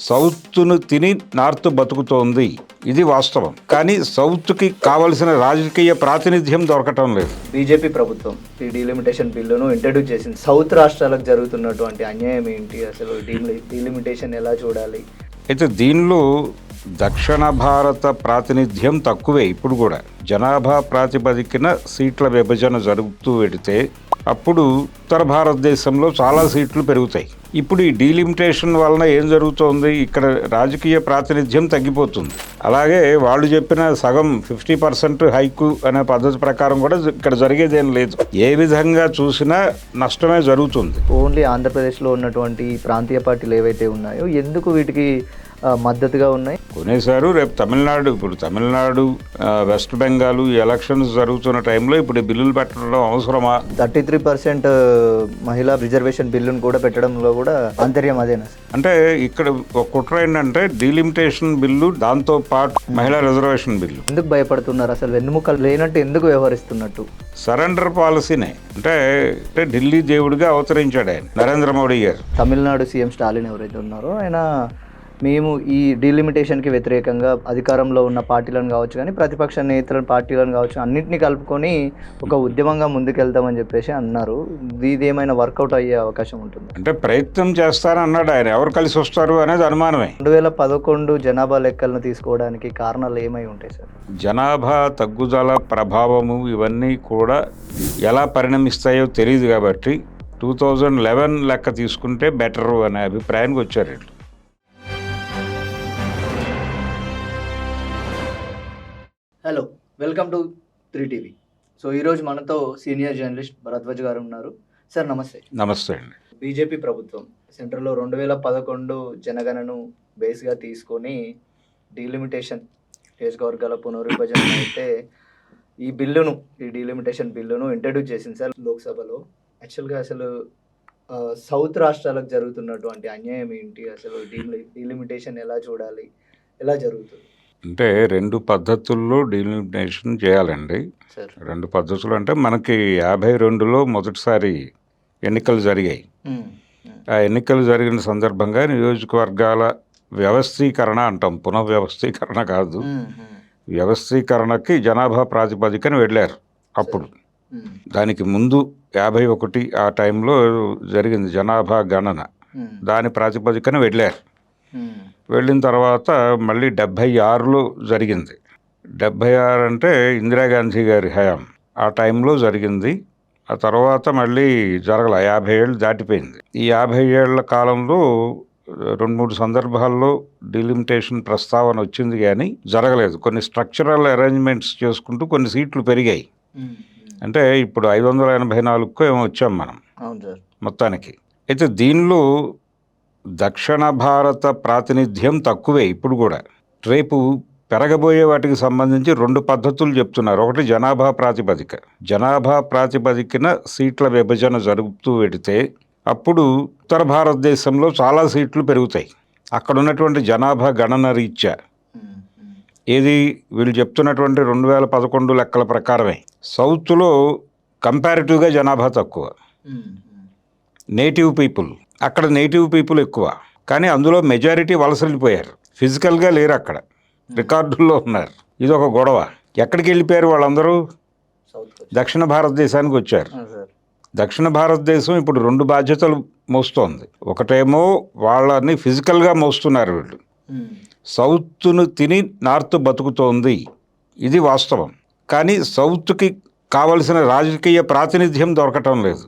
సౌత్ను తిని నార్త్ బతుకుతోంది, ఇది వాస్తవం. కానీ సౌత్కి కావలసిన రాజకీయ ప్రాతినిధ్యం దొరకటం లేదు. బీజేపీ ప్రభుత్వం ఈ డీలిమిటేషన్ బిల్లును ఇంట్రడ్యూస్ చేసింది. సౌత్ రాష్ట్రాలకు జరుగుతున్నటువంటి అన్యాయం ఏంటి, అసలు డీలిమిటేషన్ ఎలా చూడాలి? అయితే దీనిలో దక్షిణ భారత ప్రాతినిధ్యం తక్కువే. ఇప్పుడు కూడా జనాభా ప్రాతిపదికన సీట్ల విభజన జరుగుతూ పెడితే అప్పుడు ఉత్తర భారతదేశంలో చాలా సీట్లు పెరుగుతాయి. ఇప్పుడు ఈ డీలిమిటేషన్ వలన ఏం జరుగుతోంది, ఇక్కడ రాజకీయ ప్రాతినిధ్యం తగ్గిపోతుంది. అలాగే వాళ్ళు చెప్పిన సగం 50% హైకు అనే పద్ధతి ప్రకారం కూడా ఇక్కడ జరిగేదేం లేదు. ఏ విధంగా చూసినా నష్టమే జరుగుతుంది. ఓన్లీ ఆంధ్రప్రదేశ్లో ఉన్నటువంటి ప్రాంతీయ పార్టీలు ఏవైతే ఉన్నాయో ఎందుకు వీటికి మద్దతుగా ఉన్నాయి? కొనేసారు. రేపు తమిళనాడు, ఇప్పుడు తమిళనాడు, వెస్ట్ బెంగాల్ ఎలక్షన్స్ జరుగుతున్న టైంలో ఇప్పుడు బిల్లులు పెట్టడం అవసరమా? 33% మహిళా రిజర్వేషన్ బిల్లును కూడా పెట్టడంలో కూడా ఆంతర్యం అదేనా? అంటే ఇక్కడ ఒక కుట్ర ఏంటంటే డీలిమిటేషన్ బిల్లు, దాంతో పాటు మహిళా రిజర్వేషన్ బిల్లు. ఎందుకు భయపడుతున్నారు? అసలు వెన్నుముకలు లేనట్టు ఎందుకు వ్యవహరిస్తున్నట్టు? సరెండర్ పాలసీనే. అంటే ఢిల్లీ దేవుడిగా అవతరించాడు ఆయన నరేంద్ర మోడీ గారు. తమిళనాడు సీఎం స్టాలిన్ ఎవరైతే ఉన్నారో ఆయన మేము ఈ డీలిమిటేషన్కి వ్యతిరేకంగా అధికారంలో ఉన్న పార్టీలను కావచ్చు, కానీ ప్రతిపక్ష నేతల పార్టీలను కావచ్చు, అన్నింటినీ కలుపుకొని ఒక ఉద్యమంగా ముందుకెళ్తామని చెప్పేసి అన్నారు. ఇది ఏమైనా వర్కౌట్ అయ్యే అవకాశం ఉంటుంది? అంటే ప్రయత్నం చేస్తారన్నాడు ఆయన. ఎవరు కలిసి వస్తారు అనేది అనుమానమే. 2011 జనాభా లెక్కలను తీసుకోవడానికి కారణాలు ఏమై ఉంటాయి సార్? జనాభా తగ్గుదల ప్రభావము ఇవన్నీ కూడా ఎలా పరిణమిస్తాయో తెలియదు కాబట్టి 2011 లెక్క తీసుకుంటే బెటరు అనే అభిప్రాయానికి వచ్చారు. Hello, welcome to 3TV. So ఈరోజు మనతో సీనియర్ జర్నలిస్ట్ భరద్వాజ్ గారు ఉన్నారు. సార్ నమస్తే. నమస్తే అండి. బీజేపీ ప్రభుత్వం సెంట్రల్లో 2011 జనగణను బేస్గా తీసుకొని డీలిమిటేషన్ నియోజకవర్గాల పునర్విభజన అయితే ఈ డీలిమిటేషన్ బిల్లును ఇంట్రడ్యూస్ చేసింది సార్ లోక్సభలో. యాక్చువల్గా అసలు సౌత్ రాష్ట్రాలకు జరుగుతున్నటువంటి అన్యాయం ఏంటి, అసలు డీలిమిటేషన్ ఎలా చూడాలి, ఎలా జరుగుతుంది? అంటే 2 పద్ధతుల్లో డీలిమిటేషన్ చేయాలండి. 2 పద్ధతులు అంటే మనకి 52లో మొదటిసారి ఎన్నికలు జరిగాయి. ఆ ఎన్నికలు జరిగిన సందర్భంగా నియోజకవర్గాల వ్యవస్థీకరణ అంటాం, పునఃవ్యవస్థీకరణ కాదు, వ్యవస్థీకరణకి జనాభా ప్రాతిపదికన వెళ్ళారు. అప్పుడు దానికి ముందు 51 ఆ టైంలో జరిగింది జనాభా గణన, దాని ప్రాతిపదికన వెళ్ళారు. వెళ్ళిన తర్వాత మళ్ళీ 76లో జరిగింది. 76 అంటే ఇందిరాగాంధీ గారి హయాం, ఆ టైంలో జరిగింది. ఆ తర్వాత మళ్ళీ జరగల, 50 ఏళ్ళు దాటిపోయింది. ఈ 50 ఏళ్ల కాలంలో 2-3 సందర్భాల్లో డీలిమిటేషన్ ప్రస్తావన వచ్చింది కానీ జరగలేదు. కొన్ని స్ట్రక్చరల్ అరేంజ్మెంట్స్ చేసుకుంటూ కొన్ని సీట్లు పెరిగాయి. అంటే ఇప్పుడు 584కు ఏమో వచ్చాం మనం మొత్తానికి. అయితే దీనిలో దక్షిణ భారత ప్రాతినిధ్యం తక్కువే. ఇప్పుడు కూడా రేపు పెరగబోయే వాటికి సంబంధించి 2 పద్ధతులు చెప్తున్నారు. ఒకటి జనాభా ప్రాతిపదిక. జనాభా ప్రాతిపదికన సీట్ల విభజన జరుగుతూ పెడితే అప్పుడు ఉత్తర భారతదేశంలో చాలా సీట్లు పెరుగుతాయి. అక్కడ ఉన్నటువంటి జనాభా గణన రీత్యా ఏది వీళ్ళు చెప్తున్నటువంటి 2011 లెక్కల ప్రకారమే సౌత్లో కంపారిటివ్గా జనాభా తక్కువ. నేటివ్ పీపుల్, అక్కడ నేటివ్ పీపుల్ ఎక్కువ, కానీ అందులో మెజారిటీ వలస వెళ్ళిపోయారు. ఫిజికల్గా లేరు, అక్కడ రికార్డుల్లో ఉన్నారు. ఇది ఒక గొడవ. ఎక్కడికి వెళ్ళిపోయారు వాళ్ళందరూ? దక్షిణ భారతదేశానికి వచ్చారు. దక్షిణ భారతదేశం ఇప్పుడు 2 బాధ్యతలు మోస్తోంది. ఒకటేమో వాళ్ళని ఫిజికల్గా మోస్తున్నారు వీళ్ళు. సౌత్ను తిని నార్త్ బతుకుతోంది, ఇది వాస్తవం. కానీ సౌత్కి కావలసిన రాజకీయ ప్రాతినిధ్యం దొరకటం లేదు.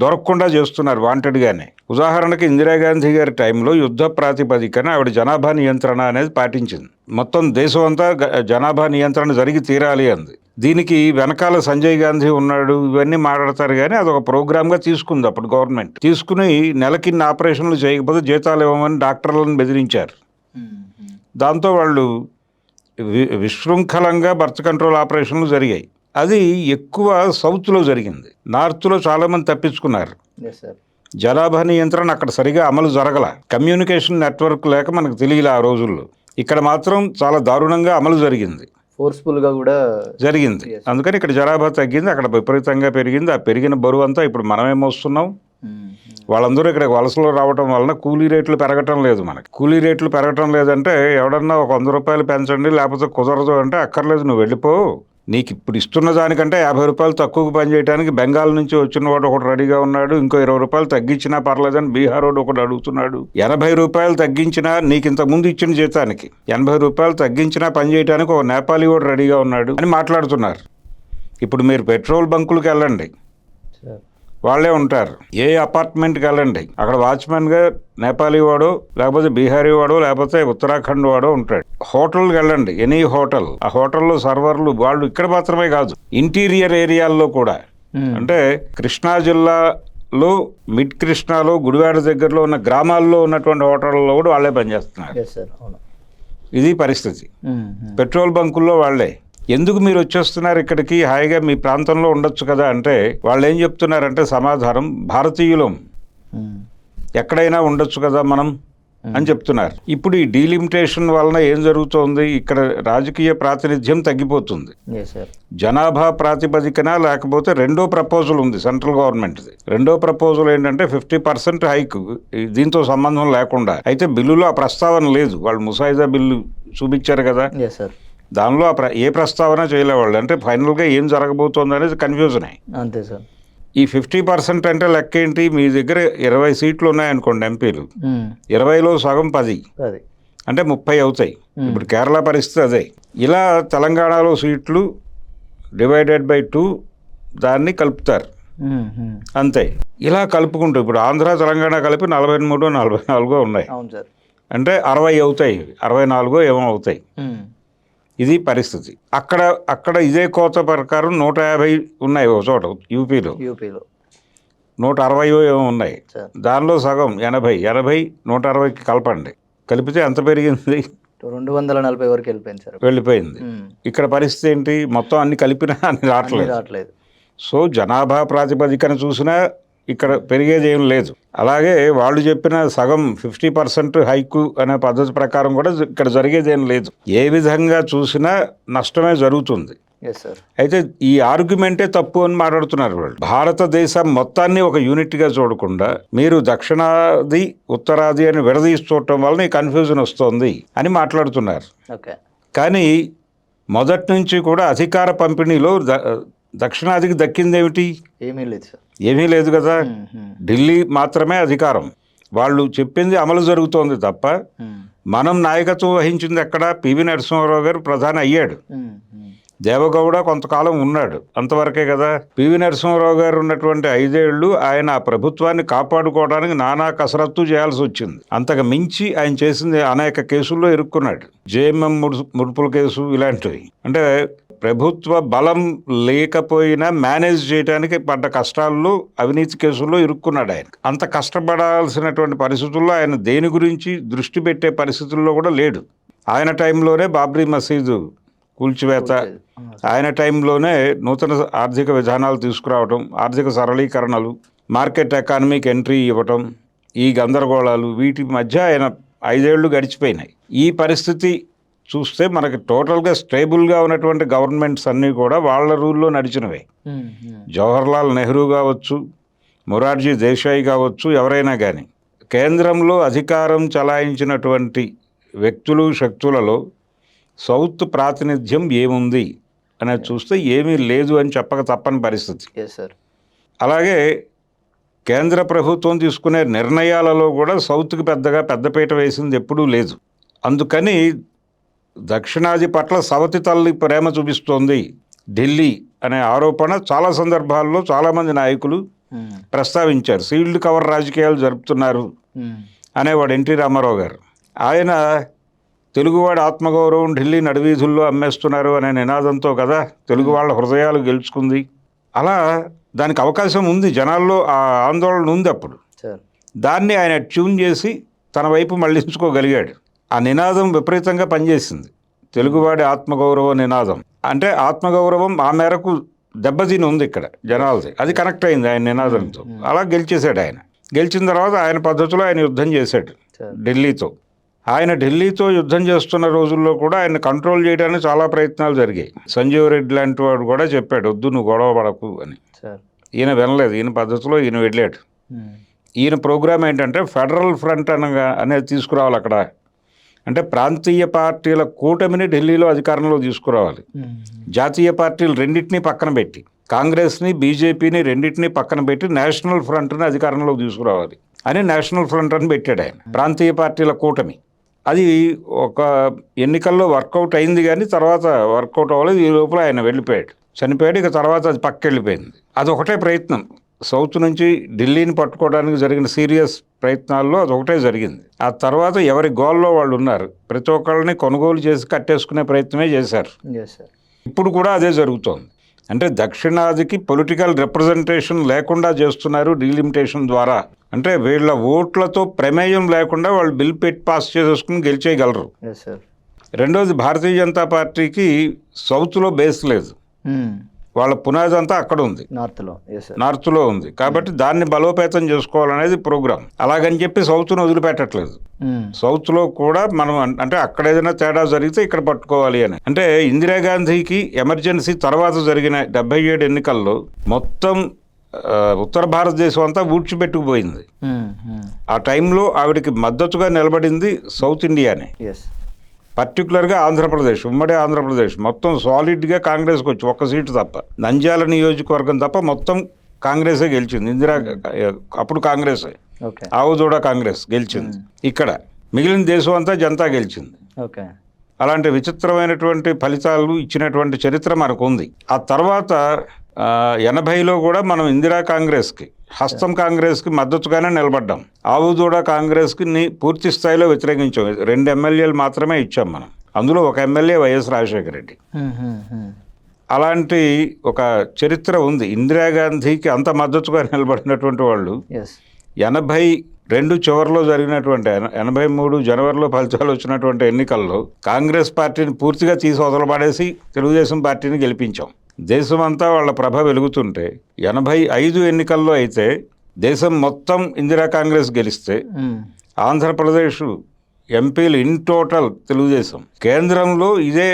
దొరకకుండా చేస్తున్నారు వాంటెడ్గానే. ఉదాహరణకి ఇందిరాగాంధీ గారి టైంలో యుద్ధ ప్రాతిపదికన ఆవిడ జనాభా నియంత్రణ అనేది పాటించింది. మొత్తం దేశం అంతా జనాభా నియంత్రణ జరిగి తీరాలి అంది. దీనికి వెనకాల సంజయ్ గాంధీ ఉన్నాడు, ఇవన్నీ మాట్లాడతారు కానీ అదొక ప్రోగ్రామ్గా తీసుకుంది అప్పుడు గవర్నమెంట్. తీసుకుని నెలకి ఆపరేషన్లు చేయకపోతే జీతాలు ఇవ్వమని డాక్టర్లను బెదిరించారు. దాంతో వాళ్ళు విశృంఖలంగా బర్త్ కంట్రోల్ ఆపరేషన్లు జరిగాయి. అది ఎక్కువ సౌత్లో జరిగింది. నార్త్లో చాలామంది తప్పించుకున్నారు. జనాభా నియంత్రణ అక్కడ సరిగా అమలు జరగల. కమ్యూనికేషన్ నెట్వర్క్ లేక మనకు తెలియలే ఆ రోజుల్లో. ఇక్కడ మాత్రం చాలా దారుణంగా అమలు జరిగింది, ఫోర్స్ఫుల్గా కూడా జరిగింది. అందుకని ఇక్కడ జనాభా తగ్గింది, అక్కడ విపరీతంగా పెరిగింది. ఆ పెరిగిన బరువు అంతా ఇప్పుడు మనమే మోస్తున్నాం. వాళ్ళందరూ ఇక్కడ వలసలో రావడం వలన కూలీ రేట్లు పెరగటం లేదు. మనకి కూలీ రేట్లు పెరగటం లేదంటే ఎవడన్నా ఒక 100 రూపాయలు పెంచండి లేకపోతే కుదరదు అంటే అక్కర్లేదు, నువ్వు వెళ్ళిపో, నీకు ఇప్పుడు ఇస్తున్న దానికంటే 50 రూపాయలు తక్కువకు పనిచేయడానికి బెంగాల్ నుంచి వచ్చిన వాడు ఒకటి రెడీగా ఉన్నాడు, ఇంకో 20 రూపాయలు తగ్గించినా పర్లేదని బీహార్ వాడు ఒకటి అడుగుతున్నాడు, 80 రూపాయలు తగ్గించినా నీకు ఇంత ముందు ఇచ్చిన జీతానికి 80 రూపాయలు తగ్గించినా పనిచేయడానికి ఒక నేపాలీ వాడు రెడీగా ఉన్నాడు అని మాట్లాడుతున్నారు. ఇప్పుడు మీరు పెట్రోల్ బంకులకు వెళ్ళండి, వాళ్ళే ఉంటారు. ఏ అపార్ట్మెంట్కి వెళ్ళండి, అక్కడ వాచ్మెన్గా నేపాలీ వాడు లేకపోతే బీహారీ వాడు లేకపోతే ఉత్తరాఖండ్ వాడు ఉంటాడు. హోటల్కి వెళ్ళండి, ఎనీ హోటల్, ఆ హోటల్లో సర్వర్లు వాళ్ళు ఇక్కడ మాత్రమే కాదు, ఇంటీరియర్ ఏరియాల్లో కూడా. అంటే కృష్ణా జిల్లాలో మిడ్ కృష్ణాలో గుడివాడ దగ్గరలో ఉన్న గ్రామాల్లో ఉన్నటువంటి హోటల్లో కూడా వాళ్ళే పనిచేస్తున్నారు. ఇది పరిస్థితి. పెట్రోల్ బంకుల్లో వాళ్ళే. ఎందుకు మీరు వచ్చేస్తున్నారు ఇక్కడికి, హాయిగా మీ ప్రాంతంలో ఉండొచ్చు కదా అంటే వాళ్ళు ఏం చెప్తున్నారంటే సమాధానం, భారతీయులం, ఎక్కడైనా ఉండొచ్చు కదా మనం అని చెప్తున్నారు. ఇప్పుడు ఈ డీలిమిటేషన్ వలన ఏం జరుగుతోంది, ఇక్కడ రాజకీయ ప్రాతినిధ్యం తగ్గిపోతుంది. జనాభా ప్రాతిపదికన లేకపోతే రెండో ప్రపోజల్ ఉంది సెంట్రల్ గవర్నమెంట్ది. రెండో ప్రపోజల్ ఏంటంటే 50% హైక్, దీంతో సంబంధం లేకుండా. అయితే బిల్లులో ఆ ప్రస్తావన లేదు. వాళ్ళు ముసాయిదా బిల్లు చూపించారు కదా, దానిలో ఏ ప్రస్తావన చేయలేవాళ్ళు. అంటే ఫైనల్గా ఏం జరగబోతోంది అనేది కన్ఫ్యూజన్ అయ్యి. అంతే సార్. ఈ 50% అంటే లెక్క ఏంటి, మీ దగ్గర 20 సీట్లు ఉన్నాయనుకోండి ఎంపీలు, 20లో సగం 10 అంటే 30 అవుతాయి. ఇప్పుడు కేరళ పరిస్థితి అదే. ఇలా తెలంగాణలో సీట్లు డివైడెడ్ బై 2 దాన్ని కలుపుతారు అంతే. ఇలా కలుపుకుంటూ ఇప్పుడు ఆంధ్ర తెలంగాణ కలిపి 43 44 ఉన్నాయి. అంటే 60 అవుతాయి, 64 ఏమో అవుతాయి. ఇది పరిస్థితి. అక్కడ ఇదే కోత ప్రకారం 150 ఉన్నాయి ఒక చోట యూపీలో 160 ఏమో ఉన్నాయి. దానిలో సగం 80 160కి కలపండి, కలిపితే ఎంత పెరిగింది, 240 వరకు వెళ్ళిపోయింది. ఇక్కడ పరిస్థితి ఏంటి, మొత్తం అన్ని కలిపినా అన్ని రావట్లేదు. సో జనాభా ప్రాతిపదికన చూసినా ఇక్కడ పెరిగేది ఏం లేదు. అలాగే వాళ్ళు చెప్పిన సగం 50% హైకు అనే పద్ధతి ప్రకారం కూడా ఇక్కడ జరిగేది ఏం లేదు. ఏ విధంగా చూసినా నష్టమే జరుగుతుంది. అయితే ఈ ఆర్గ్యుమెంటే తప్పు అని మాట్లాడుతున్నారు వాళ్ళు. భారతదేశం మొత్తాన్ని ఒక యూనిట్గా చూడకుండా మీరు దక్షిణాది ఉత్తరాది అని విడదీసి చూడటం వలన ఈ కన్ఫ్యూజన్ వస్తుంది అని మాట్లాడుతున్నారు. కానీ మొదటి నుంచి కూడా అధికార పంపిణీలో దక్షిణాదికి దక్కిందేమిటి, ఏమీ లేదు కదా. ఢిల్లీ మాత్రమే అధికారం, వాళ్ళు చెప్పింది అమలు జరుగుతోంది తప్ప మనం నాయకత్వం వహించింది ఎక్కడ. పివి నరసింహారావు గారు ప్రధాని అయ్యాడు, దేవగౌడ కొంతకాలం ఉన్నాడు, అంతవరకే కదా. పివి నరసింహారావు గారు ఉన్నటువంటి 5 ఏళ్ళు ఆయన ఆ ప్రభుత్వాన్ని కాపాడుకోవడానికి నానా కసరత్తు చేయాల్సి వచ్చింది. అంతకు మించి ఆయన చేసింది అనేక కేసుల్లో ఇరుక్కున్నాడు. జేఎంఎం ముడుపుల కేసు ఇలాంటివి. అంటే ప్రభుత్వ బలం లేకపోయినా మేనేజ్ చేయడానికి పడ్డ కష్టాల్లో అవినీతి కేసుల్లో ఇరుక్కున్నాడు ఆయన. అంత కష్టపడాల్సినటువంటి పరిస్థితుల్లో ఆయన దేని గురించి దృష్టి పెట్టే పరిస్థితుల్లో కూడా లేడు. ఆయన టైంలోనే బాబ్రీ మసీదు కూల్చివేత, ఆయన టైంలోనే నూతన ఆర్థిక విధానాలు తీసుకురావటం, ఆర్థిక సరళీకరణలు, మార్కెట్ ఎకానమీకి ఎంట్రీ ఇవ్వటం, ఈ గందరగోళాలు, వీటి మధ్య ఆయన 5 ఏళ్ళు గడిచిపోయినాయి. ఈ పరిస్థితి చూస్తే మనకి టోటల్గా స్టేబుల్గా ఉన్నటువంటి గవర్నమెంట్స్ అన్నీ కూడా వాళ్ళ రూల్లో నడిచినవే. జవహర్లాల్ నెహ్రూ కావచ్చు, మొరార్జీ దేశాయ్ కావచ్చు, ఎవరైనా కానీ కేంద్రంలో అధికారం చలాయించినటువంటి వ్యక్తులు శక్తులలో సౌత్ ప్రాతినిధ్యం ఏముంది అనేది చూస్తే ఏమీ లేదు అని చెప్పక తప్పని పరిస్థితి. అలాగే కేంద్ర ప్రభుత్వం తీసుకునే నిర్ణయాలలో కూడా సౌత్కి పెద్దగా పెద్దపీట వేసింది ఎప్పుడూ లేదు. అందుకని దక్షిణాది పట్ల సవతి తల్లి ప్రేమ చూపిస్తోంది ఢిల్లీ అనే ఆరోపణ చాలా సందర్భాల్లో చాలామంది నాయకులు ప్రస్తావించారు. సీల్డ్ కవర్ రాజకీయాలు జరుపుతున్నారు అనేవాడు ఎన్టీ రామారావు గారు. ఆయన తెలుగువాడి ఆత్మగౌరవం ఢిల్లీ నడివీధుల్లో అమ్మేస్తున్నారు అనే నినాదంతో కదా తెలుగు వాళ్ళ హృదయాలు గెలుచుకుంది. అలా దానికి అవకాశం ఉంది, జనాల్లో ఆ ఆందోళన ఉంది అప్పుడు. దాన్ని ఆయన ట్యూన్ చేసి తన వైపు మళ్లించుకోగలిగాడు. ఆ నినాదం విపరీతంగా పనిచేసింది, తెలుగువాడి ఆత్మగౌరవ నినాదం. అంటే ఆత్మగౌరవం ఆ మేరకు దెబ్బతిని ఉంది ఇక్కడ జనాలది, అది కనెక్ట్ అయింది ఆయన నినాదంతో. అలా గెలిచేశాడు ఆయన. గెలిచిన తర్వాత ఆయన పద్ధతిలో ఆయన యుద్ధం చేశాడు ఢిల్లీతో. ఆయన ఢిల్లీతో యుద్ధం చేస్తున్న రోజుల్లో కూడా ఆయన కంట్రోల్ చేయడానికి చాలా ప్రయత్నాలు జరిగాయి. సంజీవ్ రెడ్డి లాంటి వాడు కూడా చెప్పాడు, వద్దు నువ్వు గొడవ పడకు అని. ఈయన వినలేదు, ఈయన పద్ధతిలో ఈయన వెళ్ళాడు. ఈయన ప్రోగ్రామ్ ఏంటంటే ఫెడరల్ ఫ్రంట్ అనేది తీసుకురావాలి అక్కడ. అంటే ప్రాంతీయ పార్టీల కూటమిని ఢిల్లీలో అధికారంలో తీసుకురావాలి. జాతీయ పార్టీలు రెండింటినీ పక్కన పెట్టి, కాంగ్రెస్ని బీజేపీని రెండింటినీ పక్కన పెట్టి నేషనల్ ఫ్రంట్ని అధికారంలోకి తీసుకురావాలి అని నేషనల్ ఫ్రంట్ అని పెట్టాడు ఆయన, ప్రాంతీయ పార్టీల కూటమి. అది ఒక ఎన్నికల్లో వర్కౌట్ అయింది, కానీ తర్వాత వర్కౌట్ అవ్వలేదు. ఈ లోపల ఆయన వెళ్ళిపోయాడు, చనిపోయాడు. ఇక తర్వాత అది పక్కకి వెళ్ళిపోయింది. అదొకటే ప్రయత్నం, సౌత్ నుంచి ఢిల్లీని పట్టుకోవడానికి జరిగిన సీరియస్ ప్రయత్నాల్లో అదొకటే జరిగింది. ఆ తర్వాత ఎవరి గోల్లో వాళ్ళు ఉన్నారు, ప్రతి ఒక్కళ్ళని కొనుగోలు చేసి కట్టేసుకునే ప్రయత్నమే చేశారు. ఇప్పుడు కూడా అదే జరుగుతోంది. అంటే దక్షిణాదికి పొలిటికల్ రిప్రజెంటేషన్ లేకుండా చేస్తున్నారు డీలిమిటేషన్ ద్వారా. అంటే వీళ్ళ ఓట్లతో ప్రమేయం లేకుండా వాళ్ళు బిల్ పెట్టి పాస్ చేసేసుకుని గెలిచేయగలరు. రెండోది, భారతీయ జనతా పార్టీకి సౌత్లో బేస్ లేదు, వాళ్ళ పునాది అంతా అక్కడ ఉంది, నార్త్లో ఉంది. కాబట్టి దాన్ని బలోపేతం చేసుకోవాలనేది ప్రోగ్రాం. అలాగని చెప్పి సౌత్ను వదిలిపెట్టట్లేదు. సౌత్లో కూడా మనం అంటే అక్కడ ఏదైనా తేడా జరిగితే ఇక్కడ పట్టుకోవాలి అని. అంటే ఇందిరాగాంధీకి ఎమర్జెన్సీ తర్వాత జరిగిన 77 ఎన్నికల్లో మొత్తం ఉత్తర భారతదేశం అంతా ఊడ్చిపెట్టుకుపోయింది. ఆ టైంలో ఆవిడకి మద్దతుగా నిలబడింది సౌత్ ఇండియానే, పర్టికులర్గా ఆంధ్రప్రదేశ్, ఉమ్మడి ఆంధ్రప్రదేశ్ మొత్తం సాలిడ్గా కాంగ్రెస్కి వచ్చి ఒక్క సీటు తప్ప, నంద్యాల నియోజకవర్గం తప్ప మొత్తం కాంగ్రెసే గెలిచింది. అప్పుడు కాంగ్రెసే, ఆవుదూడ కాంగ్రెస్ గెలిచింది. ఇక్కడ మిగిలిన దేశం అంతా జనతా గెలిచింది. అలాంటి విచిత్రమైనటువంటి ఫలితాలు ఇచ్చినటువంటి చరిత్ర మనకు ఉంది. ఆ తర్వాత 80లో కూడా మనం ఇందిరా కాంగ్రెస్కి, హస్తం కాంగ్రెస్కి మద్దతుగానే నిలబడ్డాం. ఆవుదూడ కాంగ్రెస్కి పూర్తి స్థాయిలో వ్యతిరేకించాం. 2 ఎమ్మెల్యేలు మాత్రమే ఇచ్చాం మనం, అందులో ఒక ఎమ్మెల్యే వైఎస్ రాజశేఖర రెడ్డి. అలాంటి ఒక చరిత్ర ఉంది. ఇందిరాగాంధీకి అంత మద్దతుగా నిలబడినటువంటి వాళ్ళు 82 చివరిలో జరిగినటువంటి 83 జనవరిలో ఫలితాలు వచ్చినటువంటి ఎన్నికల్లో కాంగ్రెస్ పార్టీని పూర్తిగా తీసి వదలబడేసి తెలుగుదేశం పార్టీని గెలిపించాం. దేశం అంతా వాళ్ళ ప్రభ వెలుగుతుంటే 85 ఎన్నికల్లో అయితే దేశం మొత్తం ఇందిరా కాంగ్రెస్ గెలిస్తే ఆంధ్రప్రదేశ్ ఎంపీలు ఇన్ టోటల్ తెలుగుదేశం, కేంద్రంలో ఇదే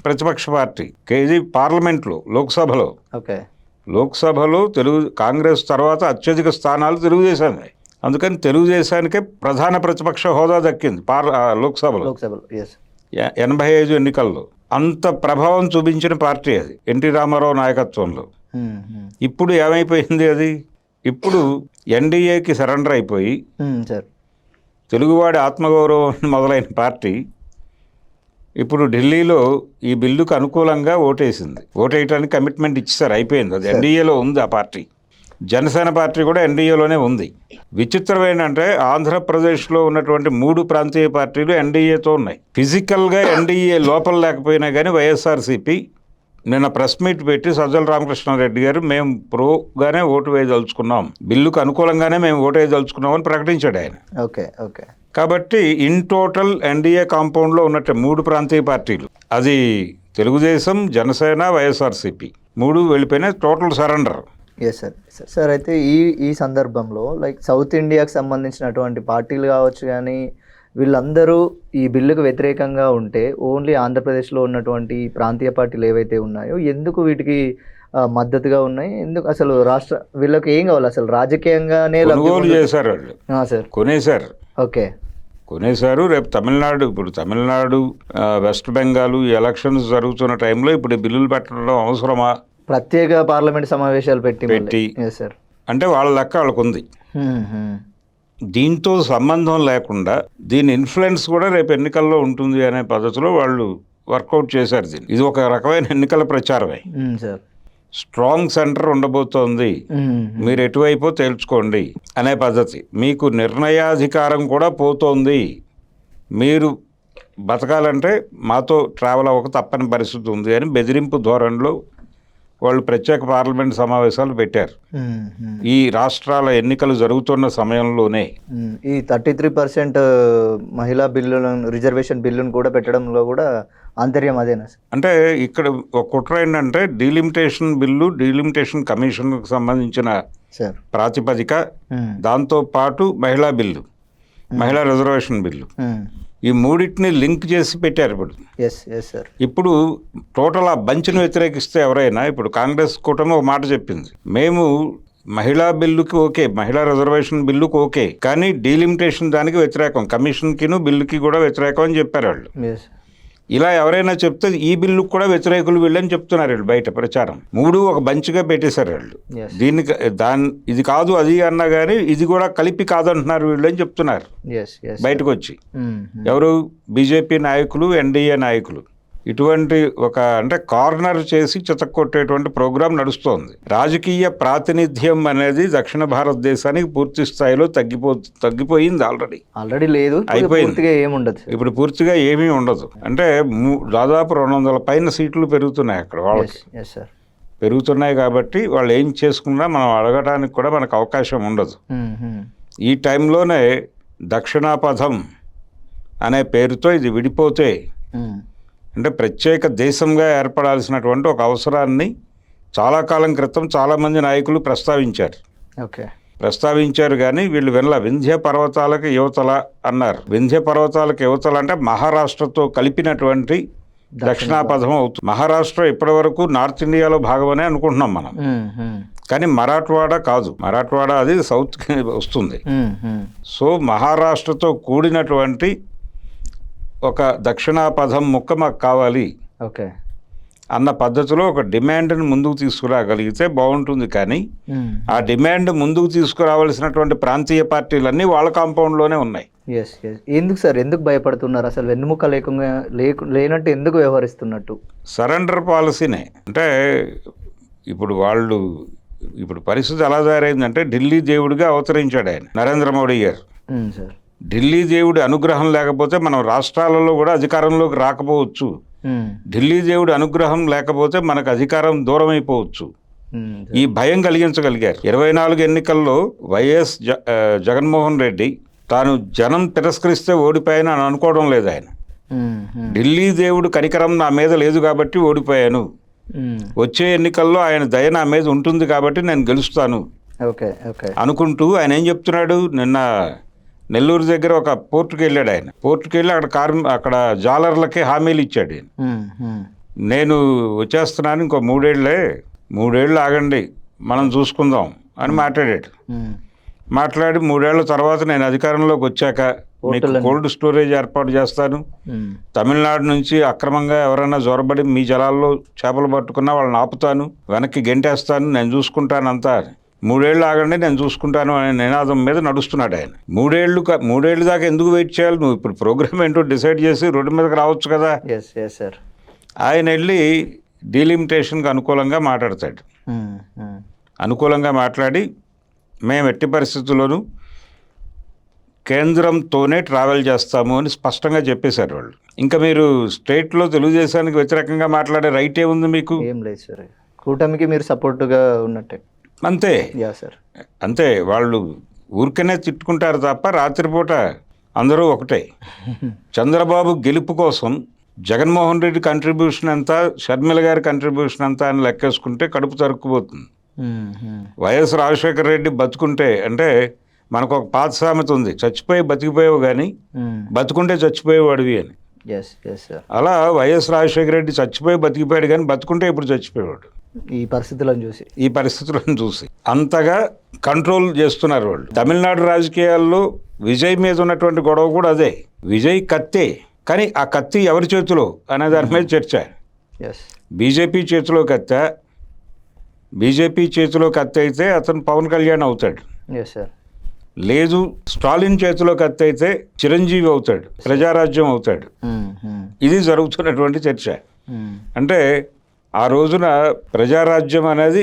ప్రతిపక్ష పార్టీ, ఇది పార్లమెంట్లో లోక్సభలో కాంగ్రెస్ తర్వాత అత్యధిక స్థానాలు తెలుగుదేశానికి. అందుకని తెలుగుదేశానికే ప్రధాన ప్రతిపక్ష హోదా దక్కింది లోక్సభలో 85 ఎన్నికల్లో. అంత ప్రభావం చూపించిన పార్టీ అది ఎన్టీ రామారావు నాయకత్వంలో. ఇప్పుడు ఏమైపోయింది అది? ఇప్పుడు ఎన్డీఏకి సరెండర్ అయిపోయి తెలుగువాడి ఆత్మగౌరవం మొదలైన పార్టీ ఇప్పుడు ఢిల్లీలో ఈ బిల్లుకు అనుకూలంగా ఓటేయటానికి కమిట్మెంట్ ఇచ్చేసారు, అయిపోయింది. అది ఎన్డీఏలో ఉంది ఆ పార్టీ. జనసేన పార్టీ కూడా ఎన్డీఏలోనే ఉంది. విచిత్రం ఏంటంటే ఆంధ్రప్రదేశ్లో ఉన్నటువంటి 3 ప్రాంతీయ పార్టీలు ఎన్డీఏతో ఉన్నాయి. ఫిజికల్గా ఎన్డీఏ లోపల లేకపోయినా కానీ వైఎస్ఆర్సీపీ నిన్న ప్రెస్ మీట్ పెట్టి సజ్జల రామకృష్ణారెడ్డి గారు మేము ప్రోగానే ఓటు వేయదలుచుకున్నాం, బిల్లుకు అనుకూలంగానే మేము ఓటు వేయదలుచుకున్నాం అని ప్రకటించాడు ఆయన. కాబట్టి ఇన్ టోటల్ ఎన్డీఏ కాంపౌండ్లో ఉన్నట్టు 3 ప్రాంతీయ పార్టీలు, అది తెలుగుదేశం, జనసేన, వైఎస్ఆర్సీపీ 3 వెళ్ళిపోయినాయి, టోటల్ సరెండర్. సార్ అయితే ఈ సందర్భంలో లైక్ సౌత్ ఇండియాకి సంబంధించినటువంటి పార్టీలు కావచ్చు, కానీ వీళ్ళందరూ ఈ బిల్లుకు వ్యతిరేకంగా ఉంటే ఓన్లీ ఆంధ్రప్రదేశ్లో ఉన్నటువంటి ప్రాంతీయ పార్టీలు ఏవైతే ఉన్నాయో ఎందుకు వీటికి మద్దతుగా ఉన్నాయి? ఎందుకు అసలు వీళ్ళకి ఏం కావాలి? అసలు రాజకీయంగానే చేశారు సార్, కొనేశారు. కొనేశారు. రేపు తమిళనాడు వెస్ట్ బెంగాల్ ఎలక్షన్స్ జరుగుతున్న టైంలో ఇప్పుడు బిల్లులు పెట్టడం అవసరమా? ప్రత్యేక పార్లమెంట్ సమావేశాలు పెట్టి అంటే వాళ్ళ లెక్క వాళ్ళకు ఉంది. దీంతో సంబంధం లేకుండా దీని ఇన్ఫ్లుయెన్స్ కూడా రేపు ఎన్నికల్లో ఉంటుంది అనే పద్ధతిలో వాళ్ళు వర్కౌట్ చేశారు దీన్ని. ఇది ఒక రకమైన ఎన్నికల ప్రచారమే. స్ట్రాంగ్ సెంటర్ ఉండబోతోంది, మీరు ఎటువైపో తేల్చుకోండి అనే పద్ధతి. మీకు నిర్ణయాధికారం కూడా పోతోంది, మీరు బతకాలంటే మాతో ట్రావెల్ అవ్వక తప్పని పరిస్థితి ఉంది అని బెదిరింపు ధోరణిలో వాళ్ళు ప్రత్యేక పార్లమెంట్ సమావేశాలు పెట్టారు. ఈ రాష్ట్రాల ఎన్నికలు జరుగుతున్న సమయంలోనే ఈ 33% మహిళా బిల్లులను, రిజర్వేషన్ బిల్లును కూడా పెట్టడంలో కూడా ఆంతర్యం అదేనా? అంటే ఇక్కడ ఒక కుట్ర ఏంటంటే డీలిమిటేషన్ కమిషన్కు సంబంధించిన ప్రాతిపదిక, దాంతో పాటు మహిళా బిల్లు, మహిళా రిజర్వేషన్ బిల్లు, ఈ మూడింటిని లింక్ చేసి పెట్టారు. ఇప్పుడు టోటల్ ఆ బంచ్ను వ్యతిరేకిస్తే ఎవరైనా, ఇప్పుడు కాంగ్రెస్ కూటమి ఒక మాట చెప్పింది, మేము మహిళా బిల్లుకి ఓకే, మహిళా రిజర్వేషన్ బిల్లుకి ఓకే, కానీ డీలిమిటేషన్ దానికి వ్యతిరేకం, కమిషన్కిను బిల్లుకి కూడా వ్యతిరేకం అని చెప్పారు వాళ్ళు. ఎస్. ఇలా ఎవరైనా చెప్తే ఈ బిల్లుకు కూడా వ్యతిరేకులు వీళ్ళని చెప్తున్నారు వీళ్ళు బయట ప్రచారం. మూడు ఒక బంచ్గా పెట్టేశారు వాళ్ళు. Yes. దీనికి ఇది కాదు అది అన్నా కానీ ఇది కూడా కలిపి కాదంటున్నారు వీళ్ళు అని చెప్తున్నారు ఎస్ ఎస్. బయటకు వచ్చి. ఎవరు? బీజేపీ నాయకులు, ఎన్డీఏ నాయకులు. ఇటువంటి ఒక అంటే కార్నర్ చేసి చితక్కొట్టేటువంటి ప్రోగ్రాం నడుస్తోంది. రాజకీయ ప్రాతినిధ్యం అనేది దక్షిణ భారతదేశానికి పూర్తి స్థాయిలో తగ్గిపోయింది. ఆల్రెడీ లేదు, అయిపోయింది. ఏముండదు ఇప్పుడు పూర్తిగా ఏమీ ఉండదు. అంటే దాదాపు 200 పైన సీట్లు పెరుగుతున్నాయి అక్కడ వాళ్ళకి. పెరుగుతున్నాయి కాబట్టి వాళ్ళు ఏం చేసుకున్నా మనం అడగడానికి కూడా మనకు అవకాశం ఉండదు. ఈ టైంలోనే దక్షిణాపథం అనే పేరుతో ఇది విడిపోతే అంటే ప్రత్యేక దేశంగా ఏర్పడాల్సినటువంటి ఒక అవసరాన్ని చాలా కాలం క్రితం చాలామంది నాయకులు ప్రస్తావించారు కానీ వీళ్ళు వినలా. వింధ్య పర్వతాలకు యువతల అన్నారు. వింధ్య పర్వతాలకు యువతల అంటే మహారాష్ట్రతో కలిపినటువంటి దక్షిణాపథం అవుతుంది. మహారాష్ట్ర ఇప్పటి వరకు నార్త్ ఇండియాలో భాగమనే అనుకుంటున్నాం మనం, కానీ మరాఠ్వాడ కాదు. మరాఠ్వాడ అది సౌత్కి వస్తుంది. సో మహారాష్ట్రతో కూడినటువంటి ఒక దక్షిణాపథం ముక్క మాకు కావాలి అన్న పద్ధతిలో ఒక డిమాండ్ని ముందుకు తీసుకురాగలిగితే బాగుంటుంది. కానీ ఆ డిమాండ్ ముందుకు తీసుకురావాల్సినటువంటి ప్రాంతీయ పార్టీలన్నీ వాళ్ళ కాంపౌండ్లోనే ఉన్నాయి. ఎందుకు సార్, ఎందుకు భయపడుతున్నారు? అసలు వెన్నుముక్క లేనట్టు ఎందుకు వ్యవహరిస్తున్నట్టు? సరెండర్ పాలసీనే. అంటే ఇప్పుడు పరిస్థితి ఎలా తయారైందంటే ఢిల్లీ దేవుడిగా అవతరించాడు ఆయన నరేంద్ర మోడీ గారు. ఢిల్లీ దేవుడి అనుగ్రహం లేకపోతే మనం రాష్ట్రాలలో కూడా అధికారంలోకి రాకపోవచ్చు. ఢిల్లీ దేవుడి అనుగ్రహం లేకపోతే మనకు అధికారం దూరం అయిపోవచ్చు. ఈ భయం కలిగించగలిగారు. 24 ఎన్నికల్లో వైఎస్ జగన్మోహన్ రెడ్డి తాను జనం తిరస్కరిస్తే ఓడిపోయాను అని అనుకోవడం లేదు ఆయన. ఢిల్లీ దేవుడు కనికరం నా మీద లేదు కాబట్టి ఓడిపోయాను, వచ్చే ఎన్నికల్లో ఆయన దయ నా మీద ఉంటుంది కాబట్టి నేను గెలుస్తాను అనుకుంటూ ఆయన ఏం చెప్తున్నాడు? నిన్న నెల్లూరు దగ్గర ఒక పోర్టుకి వెళ్ళాడు ఆయన. పోర్టుకి వెళ్ళి అక్కడ జాలర్లకి హామీలు ఇచ్చాడు ఆయన. నేను వచ్చేస్తున్నాను, ఇంకో 3 ఏళ్ళు ఆగండి మనం చూసుకుందాం అని మాట్లాడాడు. మాట్లాడి 3 ఏళ్ల తర్వాత నేను అధికారంలోకి వచ్చాక మీకు కోల్డ్ స్టోరేజ్ ఏర్పాటు చేస్తాను, తమిళనాడు నుంచి అక్రమంగా ఎవరైనా జొరబడి మీ జలాల్లో చేపలు పట్టుకున్నా వాళ్ళని ఆపుతాను, వెనక్కి గెంటేస్తాను, నేను చూసుకుంటాను అంతా. 3 ఏళ్ళు ఆగండి నేను చూసుకుంటాను అనే నినాదం మీద నడుస్తున్నాడు ఆయన. 3 ఏళ్ళు దాకా ఎందుకు వెయిట్ చేయాలి? నువ్వు ఇప్పుడు ప్రోగ్రామ్ ఏంటో డిసైడ్ చేసి రోడ్డు మీదకి రావచ్చు కదా. ఆయన వెళ్ళి డీలిమిటేషన్కి అనుకూలంగా మాట్లాడతాడు. అనుకూలంగా మాట్లాడి మేము ఎట్టి పరిస్థితుల్లోనూ కేంద్రంతోనే ట్రావెల్ చేస్తాము అని స్పష్టంగా చెప్పేశారు వాళ్ళు. ఇంకా మీరు స్టేట్లో తెలుగుదేశానికి వ్యతిరేకంగా మాట్లాడే రైట్ ఏముంది మీకు? ఏం లేదు సార్, కూటమికి మీరు సపోర్టుగా ఉన్నట్టే. అంతే అంతే. వాళ్ళు ఊరికనే తిట్టుకుంటారు తప్ప రాత్రిపూట అందరూ ఒకటే. చంద్రబాబు గెలుపు కోసం జగన్మోహన్ రెడ్డి కంట్రిబ్యూషన్ ఎంత, షర్మిల గారి కంట్రిబ్యూషన్ ఎంత అని లెక్కేసుకుంటే కడుపు తరుక్కుపోతుంది. వైఎస్ రాజశేఖర రెడ్డి బతుకుంటే, అంటే మనకు ఒక పాత సామెత ఉంది, చచ్చిపోయి బతికిపోయావు కానీ బతుకుంటే చచ్చిపోయేవాడివి అని. అలా వైఎస్ రాజశేఖర రెడ్డి చచ్చిపోయి బతికిపోయాడు కానీ బతుకుంటే ఇప్పుడు చచ్చిపోయేవాడు. ఈ పరిస్థితులను చూసి అంతగా కంట్రోల్ చేస్తున్నారు వాళ్ళు. తమిళనాడు రాజకీయాల్లో విజయ్ మీద ఉన్నటువంటి గొడవ కూడా అదే. విజయ్ కత్తే, కానీ ఆ కత్తి ఎవరి చేతిలో అనే దాని మీద చర్చ. బీజేపీ చేతిలో కత్తి, బీజేపీ చేతిలో కత్తి అయితే అతను పవన్ కళ్యాణ్ అవుతాడు. లేదు స్టాలిన్ చేతిలో కత్తి అయితే చిరంజీవి అవుతాడు, ప్రజారాజ్యం అవుతాడు. ఇది జరుగుతున్నటువంటి చర్చ. అంటే ఆ రోజున ప్రజారాజ్యం అనేది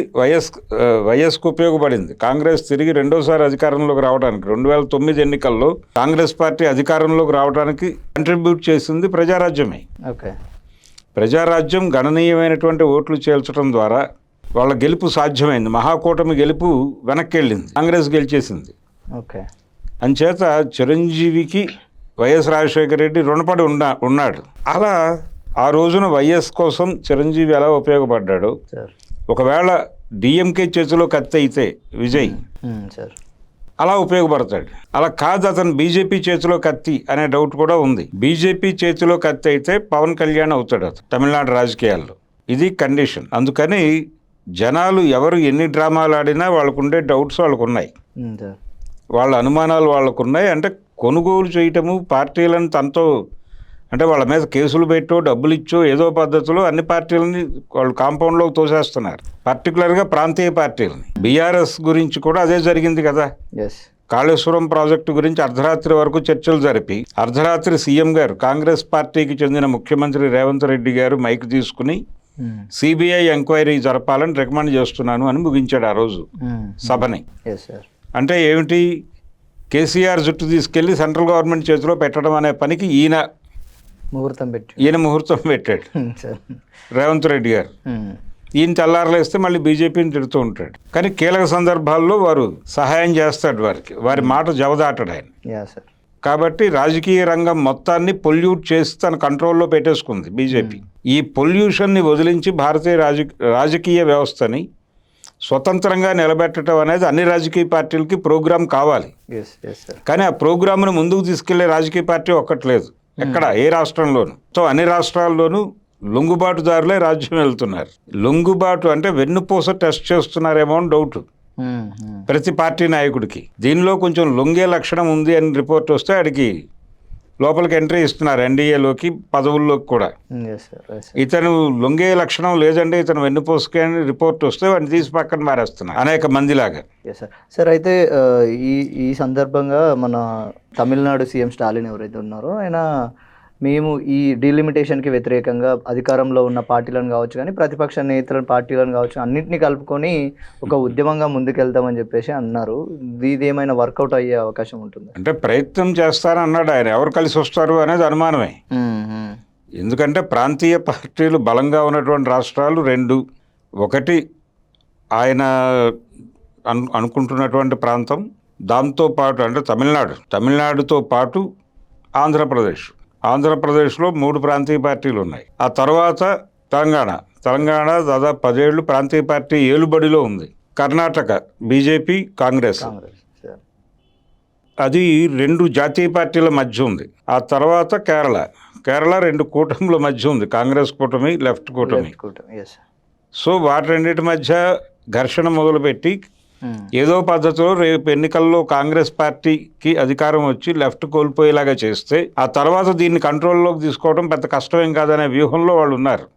వైఎస్కు ఉపయోగపడింది. కాంగ్రెస్ తిరిగి రెండోసారి అధికారంలోకి రావడానికి 2009 ఎన్నికల్లో కాంగ్రెస్ పార్టీ అధికారంలోకి రావడానికి కంట్రిబ్యూట్ చేసింది ప్రజారాజ్యమే. ప్రజారాజ్యం గణనీయమైనటువంటి ఓట్లు చేల్చడం ద్వారా వాళ్ళ గెలుపు సాధ్యమైంది. మహాకూటమి గెలుపు వెనక్కి వెళ్ళింది, కాంగ్రెస్ గెలిచేసింది. అంచేత చిరంజీవికి వైఎస్ రాజశేఖర రెడ్డి రుణపడి ఉన్నాడు. అలా ఆ రోజున వైఎస్ కోసం చిరంజీవి ఎలా ఉపయోగపడ్డాడు, ఒకవేళ డిఎంకే చేతిలో కత్తి అయితే విజయ్ అలా ఉపయోగపడతాడు. అలా కాదు అతను బీజేపీ చేతిలో కత్తి అనే డౌట్ కూడా ఉంది. బీజేపీ చేతిలో కత్తి అయితే పవన్ కళ్యాణ్ అవుతాడు అతను తమిళనాడు రాజకీయాల్లో. ఇది కండిషన్. అందుకని జనాలు ఎవరు ఎన్ని డ్రామాలు ఆడినా వాళ్ళకు ఉండే డౌట్స్ వాళ్ళకు ఉన్నాయి, సార్. వాళ్ళ అనుమానాలు వాళ్ళకు ఉన్నాయి. అంటే కొనుగోలు చేయటము పార్టీలను తనతో అంటే వాళ్ళ మీద కేసులు పెట్టో డబ్బులు ఇచ్చో ఏదో పద్ధతిలో అన్ని పార్టీలని వాళ్ళు కాంపౌండ్లోకి తోసేస్తున్నారు, పర్టికులర్గా ప్రాంతీయ పార్టీలని. బీఆర్ఎస్ గురించి కూడా అదే జరిగింది కదా. కాళేశ్వరం ప్రాజెక్టు గురించి అర్ధరాత్రి వరకు చర్చలు జరిపి అర్ధరాత్రి సీఎం గారు కాంగ్రెస్ పార్టీకి చెందిన ముఖ్యమంత్రి రేవంత్ రెడ్డి గారు మైక్ తీసుకుని సిబిఐ ఎంక్వైరీ జరపాలని రికమెండ్ చేస్తున్నాను అని ముగించాడు ఆ రోజు సభని. అంటే ఏమిటి, కేసీఆర్ జుట్టు తీసుకెళ్లి సెంట్రల్ గవర్నమెంట్ చేతిలో పెట్టడం అనే పనికి ఈయన ముహూర్తం పెట్టాడు రేవంత్ రెడ్డి గారు. ఈయన తెల్లారలేస్తే మళ్ళీ బీజేపీని తిడుతూ ఉంటాడు. కానీ కీలక సందర్భాల్లో వారు సహాయం చేస్తాడు వారికి, వారి మాట జవదాటాడు ఆయన. కాబట్టి రాజకీయ రంగం మొత్తాన్ని పొల్యూట్ చేసి తన కంట్రోల్లో పెట్టేసుకుంది బీజేపీ. ఈ పొల్యూషన్ని వదిలించి భారతీయ రాజకీయ వ్యవస్థని స్వతంత్రంగా నిలబెట్టడం అనేది అన్ని రాజకీయ పార్టీలకి ప్రోగ్రాం కావాలి. కానీ ఆ ప్రోగ్రామ్ను ముందుకు తీసుకెళ్లే రాజకీయ పార్టీ ఒక్కట్లేదు ఎక్కడ, ఏ రాష్ట్రంలోనూ. సో అన్ని రాష్ట్రాల్లోనూ లొంగుబాటుదారులే రాజ్యం వెళ్తున్నారు. లొంగుబాటు అంటే వెన్నుపూస టెస్ట్ చేస్తున్నారేమో అని డౌట్ ప్రతి పార్టీ నాయకుడికి. దీనిలో కొంచెం లొంగే లక్షణం ఉంది అని రిపోర్ట్ వస్తే ఆడికి లోపలికి ఎంట్రీ ఇస్తున్నారు, ఎన్డీఏలోకి పదవుల్లోకి కూడా. ఇతను లొంగే లక్షణం లేదండి ఇతను వెన్నుపూసకి అని రిపోర్ట్ వస్తే వాడిని తీసి పక్కన మారేస్తున్నారు అనేక మందిలాగా. సార్ అయితే ఈ సందర్భంగా మన తమిళనాడు సీఎం స్టాలిన్ ఎవరైతే ఉన్నారో ఆయన మేము ఈ డీలిమిటేషన్కి వ్యతిరేకంగా అధికారంలో ఉన్న పార్టీలను కావచ్చు కానీ ప్రతిపక్ష నేతలను పార్టీలను కావచ్చు అన్నింటినీ కలుపుకొని ఒక ఉద్యమంగా ముందుకెళ్తామని చెప్పేసి అన్నారు. ఇది ఏమైనా వర్కౌట్ అయ్యే అవకాశం ఉంటుంది? అంటే ప్రయత్నం చేస్తారన్నాడు ఆయన, ఎవరు కలిసి వస్తారు అనేది అనుమానమే. ఎందుకంటే ప్రాంతీయ పార్టీలు బలంగా ఉన్నటువంటి రాష్ట్రాలు రెండు. ఒకటి ఆయన అనుకుంటున్నటువంటి ప్రాంతం, దాంతోపాటు అంటే తమిళనాడుతో పాటు ఆంధ్రప్రదేశ్లో 3 ప్రాంతీయ పార్టీలు ఉన్నాయి. ఆ తర్వాత తెలంగాణ దాదాపు 10 ఏళ్ళు ప్రాంతీయ పార్టీ ఏలుబడిలో ఉంది. కర్ణాటక బీజేపీ కాంగ్రెస్, అది 2 జాతీయ పార్టీల మధ్య ఉంది. ఆ తర్వాత కేరళ 2 కూటముల మధ్య ఉంది, కాంగ్రెస్ కూటమి, లెఫ్ట్ కూటమి. సో వాటి రెండింటి మధ్య ఘర్షణ మొదలుపెట్టి ఏదో పద్ధతిలో రేపు ఎన్నికల్లో కాంగ్రెస్ పార్టీకి అధికారం వచ్చి లెఫ్ట్ కోల్పోయేలాగా చేస్తే ఆ తర్వాత దీన్ని కంట్రోల్లోకి తీసుకోవడం పెద్ద కష్టమేం కాదనే వ్యూహంలో వాళ్ళు ఉన్నారు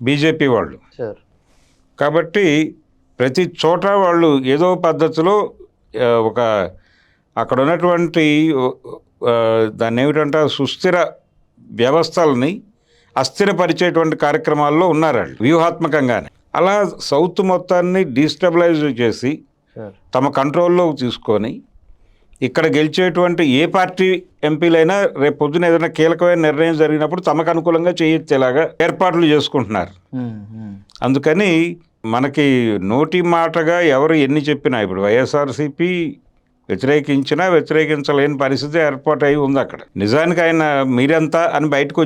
బీజేపీ వాళ్ళు. కాబట్టి ప్రతి చోట వాళ్ళు ఏదో పద్ధతిలో ఒక అక్కడ ఉన్నటువంటి దాన్ని ఏమిటంటే సుస్థిర వ్యవస్థల్ని అస్థిరపరిచేటువంటి కార్యక్రమాల్లో ఉన్నారు వాళ్ళు వ్యూహాత్మకంగానే. అలా సౌత్ మొత్తాన్ని డీస్టెబిలైజ్ చేసి తమ కంట్రోల్లోకి తీసుకొని ఇక్కడ గెలిచేటువంటి ఏ పార్టీ ఎంపీలైనా రేపు పొద్దున ఏదైనా కీలకమైన నిర్ణయం జరిగినప్పుడు తమకు అనుకూలంగా చేయొచ్చేలాగా ఏర్పాట్లు చేసుకుంటున్నారు. అందుకని మనకి నోటి మాటగా ఎవరు ఎన్ని చెప్పినా ఇప్పుడు వైఎస్ఆర్సీపీ వ్యతిరేకించలేని పరిస్థితి ఏర్పాటు అయి ఉంది అక్కడ. నిజానికి ఆయన మీరంతా అని బయటకు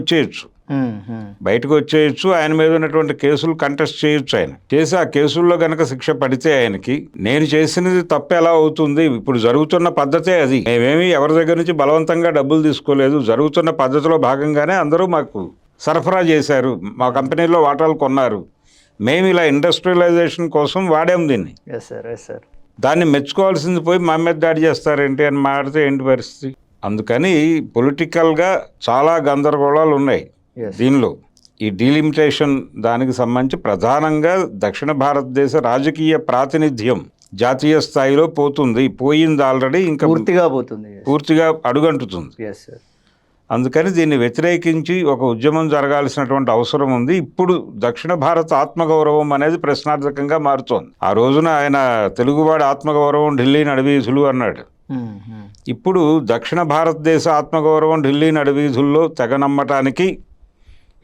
వచ్చేయచ్చు, ఆయన మీద ఉన్నటువంటి కేసులు కంటెస్ట్ చేయొచ్చు. ఆయన చేసి ఆ కేసుల్లో గనక శిక్ష పడితే ఆయనకి నేను చేసినది తప్పు ఎలా అవుతుంది, ఇప్పుడు జరుగుతున్న పద్ధతే అది, మేమేమి ఎవరి దగ్గర నుంచి బలవంతంగా డబ్బులు తీసుకోలేదు, జరుగుతున్న పద్ధతిలో భాగంగానే అందరూ మాకు సరఫరా చేశారు, మా కంపెనీలో వాటాలు కొన్నారు, మేము ఇలా ఇండస్ట్రియలైజేషన్ కోసం వాడాము దీన్ని, దాన్ని మెచ్చుకోవాల్సింది పోయి మా మీద దాడి చేస్తారేంటి అని మాట్లాడితే ఏంటి పరిస్థితి. అందుకని పొలిటికల్గా చాలా గందరగోళాలు ఉన్నాయి దీనిలో. ఈ డీలిమిటేషన్ దానికి సంబంధించి ప్రధానంగా దక్షిణ భారతదేశ రాజకీయ ప్రాతినిధ్యం జాతీయ స్థాయిలో పోయింది ఆల్రెడీ, ఇంకా పూర్తిగా అడుగంటుతుంది. అందుకని దీన్ని వ్యతిరేకించి ఒక ఉద్యమం జరగాల్సినటువంటి అవసరం ఉంది. ఇప్పుడు దక్షిణ భారత ఆత్మగౌరవం అనేది ప్రశ్నార్థకంగా మారుతోంది. ఆ రోజున ఆయన తెలుగువాడి ఆత్మగౌరవం ఢిల్లీ నడివీధులు అన్నాడు. ఇప్పుడు దక్షిణ భారతదేశ ఆత్మగౌరవం ఢిల్లీ నడివీధుల్లో తెగ నమ్మటానికి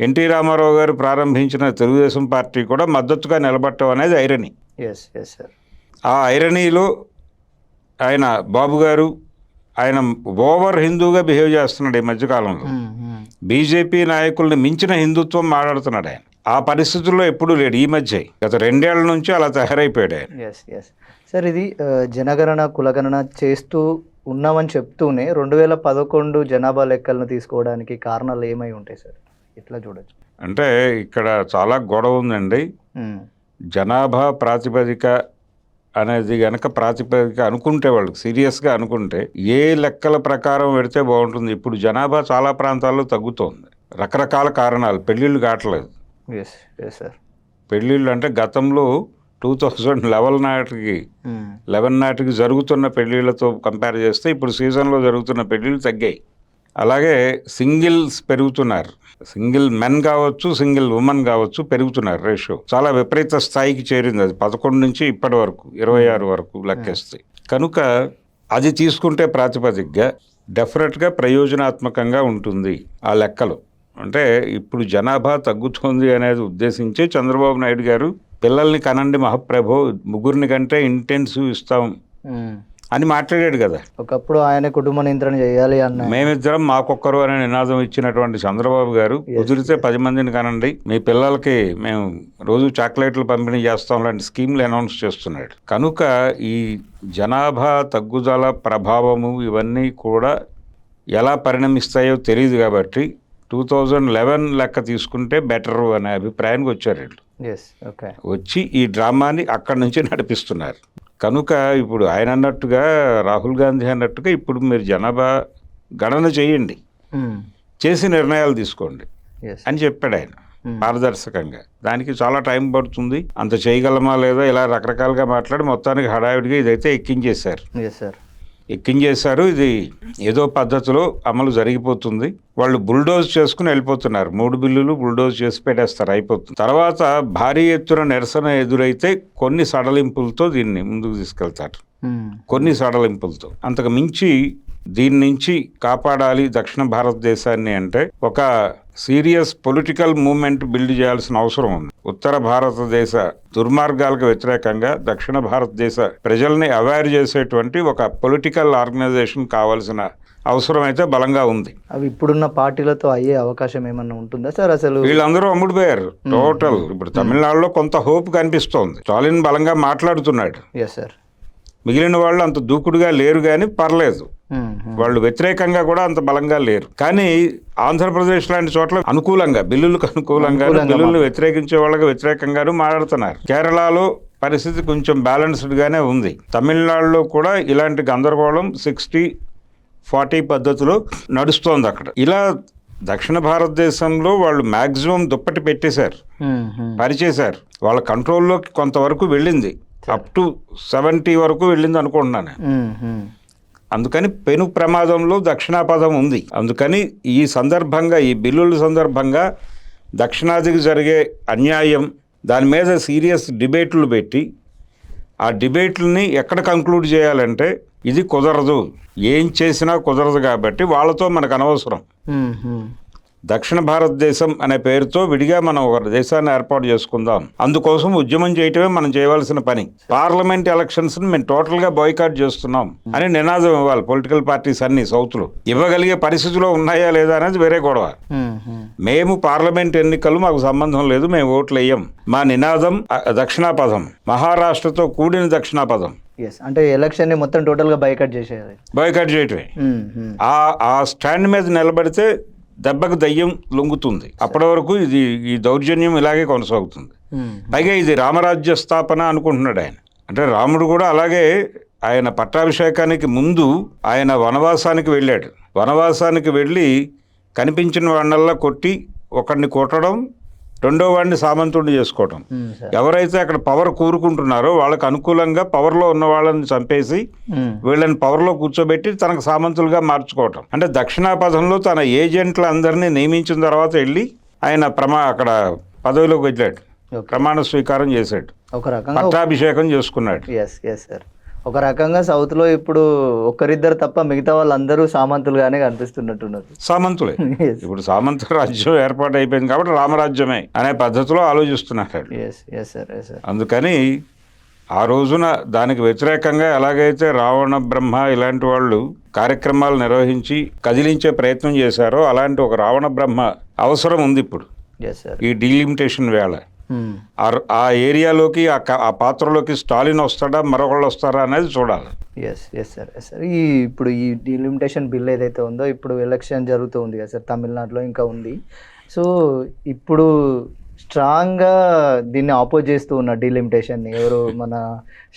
ఎన్టీ రామారావు గారు ప్రారంభించిన తెలుగుదేశం పార్టీ కూడా మద్దతుగా నిలబడటం అనేది ఐరనీ. ఆ ఐరనీలో ఆయన బాబు గారు ఆయన ఓవర్ హిందూగా బిహేవ్ చేస్తున్నాడు ఈ మధ్యకాలంలో. బీజేపీ నాయకుల్ని మించిన హిందుత్వం మాట్లాడుతున్నాడు ఆయన. ఆ పరిస్థితుల్లో ఎప్పుడూ లేడు, ఈ మధ్య గత 2 ఏళ్ల నుంచి అలా తయారైపోయాడు ఆయన. సార్ ఇది జనగణన కులగణన చేస్తూ ఉన్నామని చెప్తూనే 2011 జనాభా లెక్కలను తీసుకోవడానికి కారణాలు ఏమై ఉంటాయి సార్, ఎట్లా చూడొచ్చు? అంటే ఇక్కడ చాలా గొడవ ఉందండి. జనాభా ప్రాతిపదిక అనేది గనక ప్రాతిపదిక అనుకుంటే వాళ్ళు సీరియస్గా అనుకుంటే ఏ లెక్కల ప్రకారం పెడితే బాగుంటుంది. ఇప్పుడు జనాభా చాలా ప్రాంతాల్లో తగ్గుతోంది, రకరకాల కారణాలు. పెళ్ళిళ్ళు కావట్లేదు. Yes yes sir. పెళ్ళిళ్ళు అంటే గతంలో 2011 నాటికి జరుగుతున్న పెళ్ళిళ్ళతో కంపేర్ చేస్తే ఇప్పుడు సీజన్లో జరుగుతున్న పెళ్ళిళ్ళు తగ్గాయి. అలాగే సింగిల్స్ పెరుగుతున్నారు. సింగిల్ మెన్ కావచ్చు, సింగిల్ ఉమెన్ కావచ్చు, పెరుగుతున్నారు. రేషియో చాలా విపరీత స్థాయికి చేరింది. అది 11 నుంచి ఇప్పటి వరకు 26 వరకు లెక్కేస్తాయి. కనుక అది తీసుకుంటే ప్రాతిపదికగా డెఫినెట్గా ప్రయోజనాత్మకంగా ఉంటుంది ఆ లెక్కలు. అంటే ఇప్పుడు జనాభా తగ్గుతుంది అనేది ఉద్దేశించి చంద్రబాబు నాయుడు గారు పిల్లల్ని కనండి మహాప్రభో, 3 కంటే ఇంటెన్సివ్ ఇస్తాం అని మాట్లాడాడు కదా. ఒకప్పుడు ఆయన కుటుంబ నియంత్రణ చేయాలి అన్న, మేమిద్దరం మాకొక్కరు అనే నినాదం ఇచ్చినటువంటి చంద్రబాబు గారు కుదిరితే 10 మందిని కనండి, మీ పిల్లలకి మేము రోజు చాక్లెట్లు పంపిణీ చేస్తాం లాంటి స్కీమ్లు అనౌన్స్ చేస్తున్నాడు. కనుక ఈ జనాభా తగ్గుదల ప్రభావము ఇవన్నీ కూడా ఎలా పరిణమిస్తాయో తెలియదు కాబట్టి 2011 లెక్క తీసుకుంటే బెటర్ అనే అభిప్రాయానికి వచ్చారు వీళ్ళు. వచ్చి ఈ డ్రామాని అక్కడి నుంచి నడిపిస్తున్నారు. కనుక ఇప్పుడు ఆయన అన్నట్టుగా, రాహుల్ గాంధీ అన్నట్టుగా ఇప్పుడు మీరు జనాభా గణన చేయండి, చేసి నిర్ణయాలు తీసుకోండి అని చెప్పాడు ఆయన పారదర్శకంగా. దానికి చాలా టైం పడుతుంది, అంత చేయగలమా లేదా ఇలా రకరకాలుగా మాట్లాడి మొత్తానికి హడావిడిగా ఇదైతే ఎక్కించేశారు. ఇది ఏదో పద్ధతిలో అమలు జరిగిపోతుంది. వాళ్ళు బుల్డోజ్ చేసుకుని వెళ్ళిపోతున్నారు. 3 బిల్లులు బుల్డోజ్ చేసి పెట్టేస్తారు, అయిపోతుంది. తర్వాత భారీ ఎత్తున నిరసన ఎదురైతే కొన్ని సడలింపులతో దీన్ని ముందుకు తీసుకెళ్తారు, కొన్ని సడలింపులతో. అంతకు మించి దీని నుంచి కాపాడాలి దక్షిణ భారతదేశాన్ని అంటే ఒక సీరియస్ పొలిటికల్ మూవ్మెంట్ బిల్డ్ చేయాల్సిన అవసరం ఉంది. ఉత్తర భారతదేశ దుర్మార్గాలకు వ్యతిరేకంగా దక్షిణ భారతదేశ ప్రజల్ని అవేర్ చేసేటువంటి ఒక పొలిటికల్ ఆర్గనైజేషన్ కావాల్సిన అవసరం అయితే బలంగా ఉంది. అవి ఇప్పుడున్న పార్టీలతో అయ్యే అవకాశం ఏమన్నా ఉంటుందా సార్? అసలు వీళ్ళందరూ అమ్ముడిపోయారు టోటల్. ఇప్పుడు తమిళనాడులో కొంత హోప్ కనిపిస్తోంది, స్టాలిన్ బలంగా మాట్లాడుతున్నాడు. మిగిలిన వాళ్ళు అంత దూకుడుగా లేరు, కానీ పర్లేదు, వాళ్ళు వ్యతిరేకంగా కూడా అంత బలంగా లేరు. కానీ ఆంధ్రప్రదేశ్ లాంటి చోట్ల అనుకూలంగా, బిల్లులకు అనుకూలంగా, బిల్లులను వ్యతిరేకించే వాళ్ళకి వ్యతిరేకంగాను మాట్లాడుతున్నారు. కేరళలో పరిస్థితి కొంచెం బ్యాలెన్స్డ్గానే ఉంది. తమిళనాడులో కూడా ఇలాంటి గందరగోళం 60-40 పద్ధతిలో నడుస్తోంది అక్కడ. ఇలా దక్షిణ భారతదేశంలో వాళ్ళు మ్యాక్సిమం దుప్పటి పెట్టేశారు, పరిచేశారు. వాళ్ళ కంట్రోల్లోకి కొంతవరకు వెళ్ళింది, అప్ టు 70 వరకు వెళ్ళింది అనుకుంటున్నాను. అందుకని పెను ప్రమాదంలో దక్షిణాపథం ఉంది. అందుకని ఈ సందర్భంగా, ఈ బిల్లుల సందర్భంగా దక్షిణాదికి జరిగే అన్యాయం దాని మీద సీరియస్ డిబేట్లు పెట్టి, ఆ డిబేట్లని ఎక్కడ కంక్లూడ్ చేయాలంటే ఇది కుదరదు, ఏం చేసినా కుదరదు, కాబట్టి వాళ్ళతో మనకు అనవసరం. దక్షిణ భారతదేశం అనే పేరుతో విడిగా మనం ఒక దేశాన్ని ఏర్పాటు చేసుకుందాం, అందుకోసం ఉద్యమం చేయటమే మనం చేయవలసిన పని. పార్లమెంట్ ఎలక్షన్స్ మేము టోటల్గా బాయ్కాట్ చేస్తున్నాం అని నినాదం ఇవ్వాలి పొలిటికల్ పార్టీస్ అన్ని సౌత్లో. ఇవ్వగలిగే పరిస్థితిలో ఉన్నాయా లేదా అనేది వేరే గొడవ. మేము పార్లమెంట్ ఎన్నికలు మాకు సంబంధం లేదు, మేము ఓట్లు వేయం, మా నినాదం దక్షిణాపథం, మహారాష్ట్రతో కూడిన దక్షిణాపథం. అంటే ఎలక్షన్ ని మొత్తం టోటల్ గా బాయ్కాట్ చేయటమే. ఆ స్టాండ్ మీద నిలబడితే దెబ్బకు దయ్యం లొంగుతుంది. అప్పటి వరకు ఈ దౌర్జన్యం ఇలాగే కొనసాగుతుంది. పైగా ఇది రామరాజ్య స్థాపన అనుకుంటున్నాడు ఆయన. అంటే రాముడు కూడా అలాగే, ఆయన పట్టాభిషేకానికి ముందు ఆయన వనవాసానికి వెళ్ళాడు. వనవాసానికి వెళ్ళి కనిపించిన వాడినల్లా కొట్టి, ఒకడిని కొట్టడం, రెండో వాడిని సామంతుడిని చేసుకోవటం. ఎవరైతే అక్కడ పవర్ కూరుకుంటున్నారో వాళ్ళకి అనుకూలంగా పవర్లో ఉన్న వాళ్ళని చంపేసి వీళ్ళని పవర్లో కూర్చోబెట్టి తనకు సామంతులుగా మార్చుకోవటం. అంటే దక్షిణాపథంలో తన ఏజెంట్ల అందరినీ నియమించిన తర్వాత వెళ్ళి ఆయన అక్కడ పదవిలోకి వెళ్ళాడు, ప్రమాణ స్వీకారం చేశాడు, పట్టాభిషేకం చేసుకున్నాడు. ఒక రకంగా సౌత్ లో ఇప్పుడు ఒక్కరిద్దరు తప్ప మిగతా వాళ్ళందరూ సామంతులుగానే కనిపిస్తున్నట్టున్నారు. సామంతులే. ఇప్పుడు సామంత రాజ్యం ఏర్పాటు అయిపోయింది కాబట్టి రామరాజ్యమే అనే పద్ధతిలో ఆలోచిస్తున్నారు. అందుకని ఆ రోజున దానికి వ్యతిరేకంగా ఎలాగైతే రావణ బ్రహ్మ ఇలాంటి వాళ్ళు కార్యక్రమాలు నిర్వహించి కదిలించే ప్రయత్నం చేశారో అలాంటి ఒక రావణ బ్రహ్మ అవసరం ఉంది ఇప్పుడు ఈ డీలిమిటేషన్ వేళ. ఆ ఏరియాలోకి, ఆ పాత్రలోకి స్టాలిన్ వస్తాడా, మరొకళ్ళు వస్తారా అనేది చూడాలి. సార్ ఇప్పుడు ఈ డీలిమిటేషన్ బిల్ ఏదైతే ఉందో, ఇప్పుడు ఎలక్షన్ జరుగుతూ ఉంది కదా సార్, తమిళనాడులో ఇంకా ఉంది. సో ఇప్పుడు స్ట్రాంగ్గా దీన్ని ఆపోజ్ చేస్తూ ఉన్నారు డీలిమిటేషన్ని. ఎవరు మన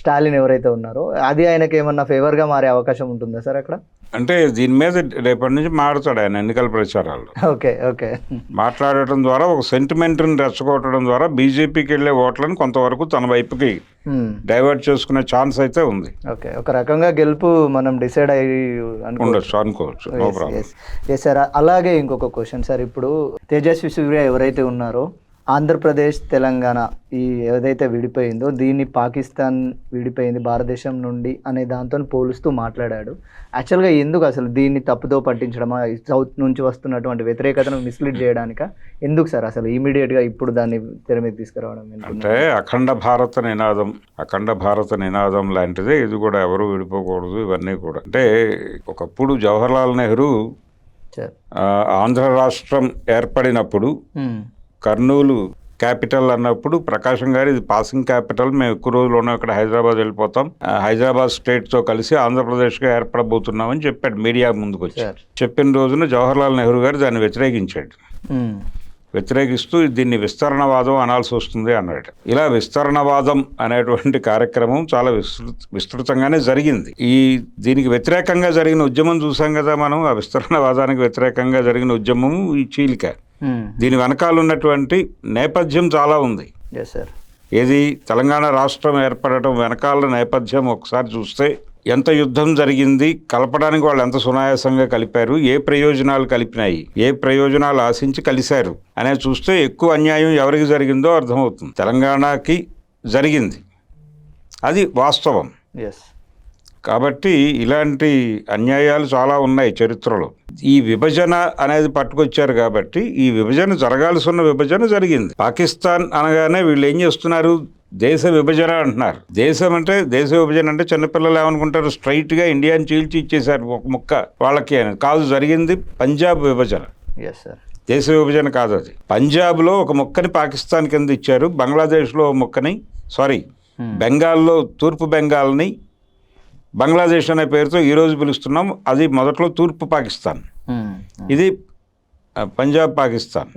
స్టాలిన్ ఎవరైతే ఉన్నారో అది ఆయనకి ఏమన్నా ఫేవర్గా మారే అవకాశం ఉంటుందా సార్ అక్కడ? అంటే దీని మీద రేపటి నుంచి మాట్లాడతాడు ఆయన ఎన్నికల ప్రచారాల్లో. Okay okay. మాట్లాడటం ద్వారా ఒక సెంటిమెంట్ని రెచ్చగొట్టడం ద్వారా బీజేపీకి వెళ్ళే ఓట్లను కొంతవరకు తన వైపుకి డైవర్ట్ చేసుకునే ఛాన్స్ అయితే ఉంది. ఓకే, ఒక రకంగా గెలుపు మనం డిసైడ్ అయ్యి ఉండొచ్చు, అనుకోవచ్చు. No problem. Yes sir. అలాగే ఇంకొక క్వశ్చన్ సార్, ఇప్పుడు తేజస్వి సూర్య ఎవరైతే ఉన్నారో ఆంధ్రప్రదేశ్ తెలంగాణ ఈ ఏదైతే విడిపోయిందో దీన్ని పాకిస్తాన్ విడిపోయింది భారతదేశం నుండి అనే దాంతో పోలుస్తూ మాట్లాడాడు. యాక్చువల్గా ఎందుకు అసలు దీన్ని తప్పుదో పట్టించడమా, సౌత్ నుంచి వస్తున్నటువంటి వ్యతిరేకతను మిస్లీడ్ చేయడానిక? ఎందుకు సార్ అసలు ఇమీడియట్గా ఇప్పుడు దాన్ని తెర మీద తీసుకురావడం? అంటే అఖండ భారత నినాదం లాంటిదే ఇది కూడా. ఎవరు విడిపోకూడదు ఇవన్నీ కూడా. అంటే ఒకప్పుడు జవహర్లాల్ నెహ్రూ ఆంధ్ర రాష్ట్రం ఏర్పడినప్పుడు కర్నూలు క్యాపిటల్ అన్నప్పుడు ప్రకాశం గారు ఇది పాసింగ్ క్యాపిటల్, మేము ఎక్కువ రోజులు ఉన్నాం ఇక్కడ, హైదరాబాద్ వెళ్ళిపోతాం, హైదరాబాద్ స్టేట్తో కలిసి ఆంధ్రప్రదేశ్గా ఏర్పడబోతున్నామని చెప్పాడు మీడియా ముందుకు వచ్చి. చెప్పిన రోజున జవహర్లాల్ నెహ్రూ గారు దాన్ని వ్యతిరేకించాడు. వ్యతిరేకిస్తూ దీన్ని విస్తరణవాదం అనాల్సి వస్తుంది అన్నాడు. ఇలా విస్తరణవాదం అనేటువంటి కార్యక్రమం చాలా విస్తృతంగానే జరిగింది. దీనికి వ్యతిరేకంగా జరిగిన ఉద్యమం చూసాం కదా మనం. ఆ విస్తరణవాదానికి వ్యతిరేకంగా జరిగిన ఉద్యమం ఈ చీలిక. దీని వెనకాల ఉన్నటువంటి నేపథ్యం చాలా ఉంది. ఏది తెలంగాణ రాష్ట్రం ఏర్పడటం వెనకాల నేపథ్యం ఒకసారి చూస్తే ఎంత యుద్ధం జరిగింది, కలపడానికి వాళ్ళు ఎంత సునాయాసంగా కలిపారు, ఏ ప్రయోజనాలు కలిపినాయి, ఏ ప్రయోజనాలు ఆశించి కలిశారు అనేది చూస్తే ఎక్కువ అన్యాయం ఎవరికి జరిగిందో అర్థమవుతుంది. తెలంగాణకి జరిగింది, అది వాస్తవం. కాబట్టి ఇలాంటి అన్యాయాలు చాలా ఉన్నాయి చరిత్రలో. ఈ విభజన అనేది పట్టుకొచ్చారు కాబట్టి ఈ విభజన జరగాల్సి ఉన్న విభజన జరిగింది. పాకిస్తాన్ అనగానే వీళ్ళు ఏం చేస్తున్నారు, దేశ విభజన అంటున్నారు. దేశ విభజన అంటే చిన్నపిల్లలు ఏమనుకుంటారు, స్ట్రైట్గా ఇండియాని చీల్చి ఇచ్చేశారు ఒక ముక్క వాళ్ళకి అని కాదు. జరిగింది పంజాబ్ విభజన, దేశ విభజన కాదు అది. పంజాబ్లో ఒక ముక్కని పాకిస్తాన్ కింద ఇచ్చారు, బంగ్లాదేశ్లో ముక్కని బెంగాల్లో తూర్పు బెంగాల్ని బంగ్లాదేశ్ అనే పేరుతో ఈరోజు పిలుస్తున్నాం. అది మొదట్లో తూర్పు పాకిస్తాన్, ఇది పంజాబ్ పాకిస్తాన్.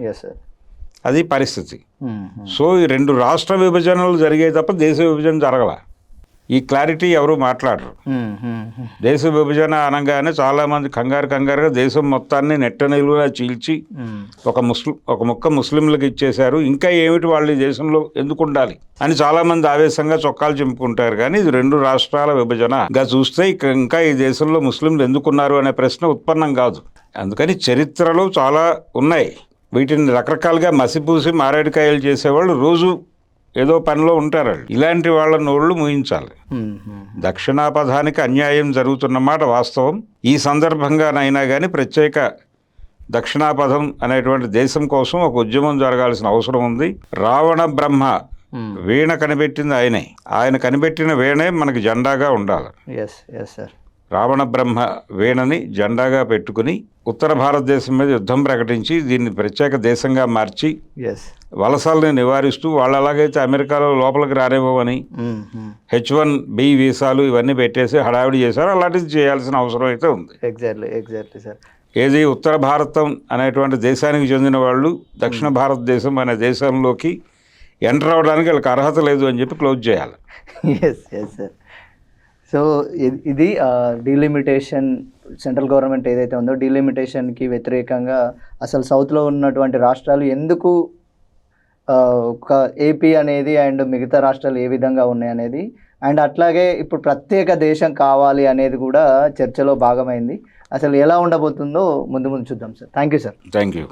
అది పరిస్థితి. సో ఈ రెండు రాష్ట్ర విభజనలు జరిగాయి తప్ప దేశ విభజన జరగల. ఈ క్లారిటీ ఎవరు మాట్లాడరు. దేశ విభజన అనగానే చాలామంది కంగారుగా దేశం మొత్తాన్ని నెట్ట నిలువునా చీల్చి ఒక ముక్క ముస్లింలకు ఇచ్చేశారు, ఇంకా ఏమిటి వాళ్ళు ఈ దేశంలో ఎందుకు ఉండాలి అని చాలామంది ఆవేశంగా చొక్కాలు చింపుకుంటారు. కానీ ఇది రెండు రాష్ట్రాల విభజనగా చూస్తే ఇంకా ఈ దేశంలో ముస్లింలు ఎందుకున్నారు అనే ప్రశ్న ఉత్పన్నం కాదు. అందుకని చరిత్రలో చాలా ఉన్నాయి. వీటిని రకరకాలుగా మసిపూసి మారేడుకాయలు చేసేవాళ్ళు రోజు ఏదో పనిలో ఉంటారు. ఇలాంటి వాళ్ళ నోళ్ళు మూయించాలి. దక్షిణాపథానికి అన్యాయం జరుగుతున్నమాట వాస్తవం. ఈ సందర్భంగానైనా కానీ ప్రత్యేక దక్షిణాపథం అనేటువంటి దేశం కోసం ఒక ఉద్యమం జరగాల్సిన అవసరం ఉంది. రావణ బ్రహ్మ వీణ కనిపెట్టింది ఆయనే. ఆయన కనిపెట్టిన వీణే మనకి జెండాగా ఉండాలి. రావణ బ్రహ్మ వీణని జెండాగా పెట్టుకుని ఉత్తర భారతదేశం మీద యుద్ధం ప్రకటించి దీన్ని ప్రత్యేక దేశంగా మార్చి వలసల్ని నివారిస్తూ వాళ్ళు అలాగైతే అమెరికాలో లోపలికి రానివ్వమని H1B వీసాలు ఇవన్నీ పెట్టేసి హడావిడి చేశారు. అలాంటిది చేయాల్సిన అవసరం అయితే ఉంది. Exactly sir. ఏది ఉత్తర భారతం అనేటువంటి దేశానికి చెందిన వాళ్ళు దక్షిణ భారతదేశం అనే దేశంలోకి ఎంటర్ అవ్వడానికి వాళ్ళకి అర్హత లేదు అని చెప్పి క్లోజ్ చేయాలి. సార్. సో ఇది డీలిమిటేషన్, సెంట్రల్ గవర్నమెంట్ ఏదైతే ఉందో డీలిమిటేషన్కి వ్యతిరేకంగా అసలు సౌత్లో ఉన్నటువంటి రాష్ట్రాలు ఎందుకు ఒక ఏపీ అనేది అండ్ మిగతా రాష్ట్రాలు ఏ విధంగా ఉన్నాయి అనేది, అండ్ అట్లాగే ఇప్పుడు ప్రత్యేక దేశం కావాలి అనేది కూడా చర్చలో భాగమైంది. అసలు ఎలా ఉండబోతుందో ముందు చూద్దాం sir. Thank you sir. Thank you.